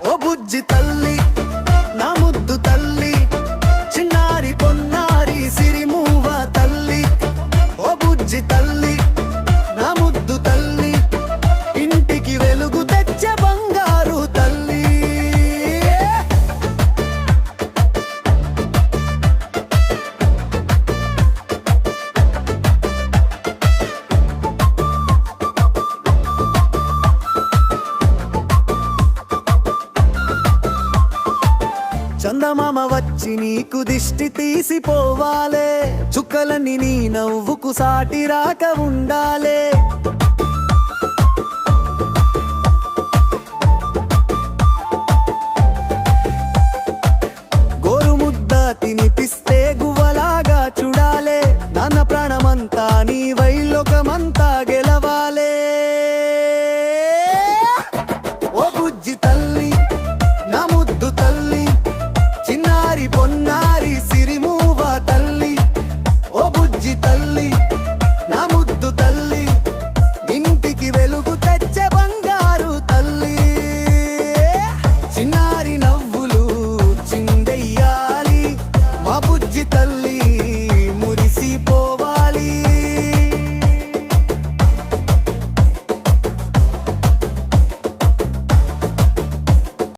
ఓ బుజ్జి తల్లి నా ముద్దు తల్లి చిన్నారి పొన్నారి సిరిమూవ తల్లి ఓ బుజ్జి తల్లి నా ముద్దు తల్లి ఇంటికి వెలుగు తెచ్చే బంగారు తల్లి చందమామ వచ్చి నీకు దిష్టి తీసిపోవాలే చుక్కలన్నీ నీ నవ్వుకు సాటి రాక ఉండాలే